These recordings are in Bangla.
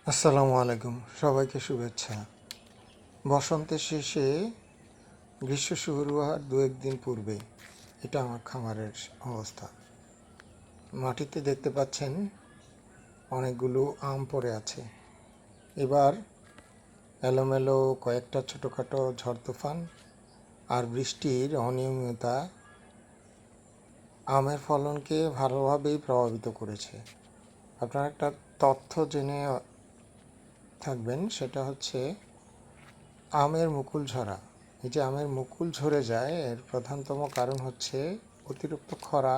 আসসালামু আলাইকুম, সবাইকে শুভেচ্ছা। বসন্তের শেষে গ্রীষ্ম শুরু হওয়ার দু একদিন পূর্বে এটা আমার খামারের অবস্থা। মাটিতে দেখতে পাচ্ছেন অনেকগুলো আম পড়ে আছে। এবার এলোমেলো কয়েকটা ছোটোখাটো ঝড় তুফান আর বৃষ্টির অনিয়মিততা আমের ফলনকে ভালোভাবেই প্রভাবিত করেছে। আপনারা একটা তথ্য জেনে থাকবেন, সেটা হচ্ছে আমের মুকুল ঝরা। এই যে আমের মুকুল ঝরে যায়, এর প্রধানতম কারণ হচ্ছে অতিরিক্ত খরা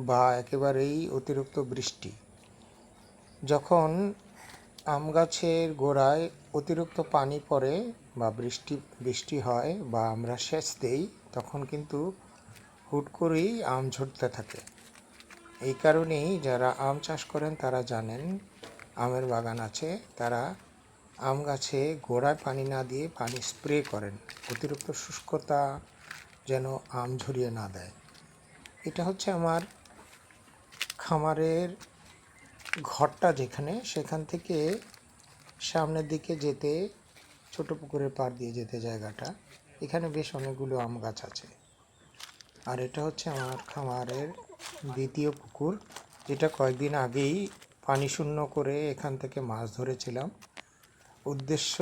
বা একেবারেই অতিরিক্ত বৃষ্টি। যখন আম গাছের গোড়ায় অতিরিক্ত পানি পড়ে বা বৃষ্টি হয় বা আমরা সেচ দেই, তখন কিন্তু হুট করেই আম ঝরতে থাকে। এই কারণেই যারা আম চাষ করেন তারা জানেন, আমের বাগান আছে, তারা আম গাছে গোড়ায় পানি না দিয়ে পানি স্প্রে করেন, অতিরিক্ত শুষ্কতা যেন আম ঝরিয়ে না দেয়। এটা হচ্ছে আমার খামারের ঘরটা, যেখানে সেখান থেকে সামনের দিকে যেতে ছোট পুকুরের পাড় দিয়ে যেতে জায়গাটা, এখানে বেশ অনেকগুলো আম গাছ আছে। আর এটা হচ্ছে আমার খামারের দ্বিতীয় পুকুর, যেটা কয়েকদিন আগেই পানি শূন্য করে এখান থেকে মাছ ধরেছিলাম। উদ্দেশ্য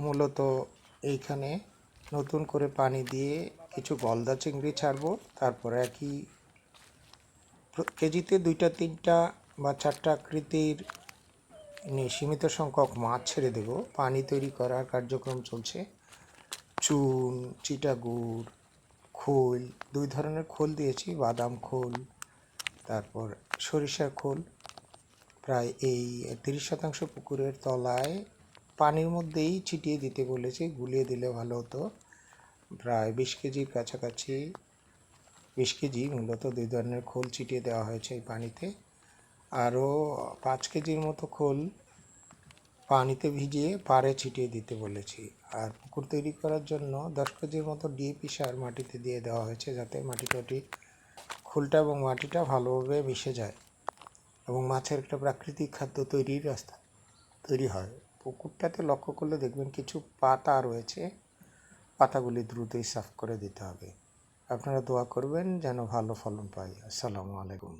মূলত এইখানে নতুন করে পানি দিয়ে কিছু গলদা চিংড়ি ছাড়বো, তারপরে একই কেজিতে 2-3টা বা 4টা আকৃতির সীমিত সংখ্যক মাছ ছেড়ে দেব। পানি তৈরি করার কার্যক্রম চলছে। চুন, চিটাগুড়, খোল, 2 ধরনের খোল দিয়েছি, বাদাম খোল, তারপর সরিষার খোল। প্রায় এই 30% পুকুরের তলায় পানির মধ্যেই ছিটিয়ে দিতে বলেছি, গুলিয়ে দিলে ভালো হতো। প্রায় 20 কেজির কাছাকাছি, 20 কেজি মূলত 2 ধরনের খোল ছিটিয়ে দেওয়া হয়েছে এই পানিতে। আরও 5 কেজির মতো খোল পানিতে ভিজিয়ে পাড়ে ছিটিয়ে দিতে বলেছি। আর পুকুর তৈরি করার জন্য 10 কেজির মতো ডিএপি সার মাটিতে দিয়ে দেওয়া হয়েছে, যাতে খোলটা এবং মাটিটা ভালোভাবে মিশে যায় এবং মাছের একটা প্রাকৃতিক খাদ্য তৈরির রাস্তা তৈরি হয়। পুকুরটাতে লক্ষ্য করলে দেখবেন কিছু পাতা রয়েছে, পাতাগুলি দ্রুতই সাফ করে দিতে হবে। আপনারা দোয়া করবেন যেন ভালো ফলন পাই। আসসালামু আলাইকুম।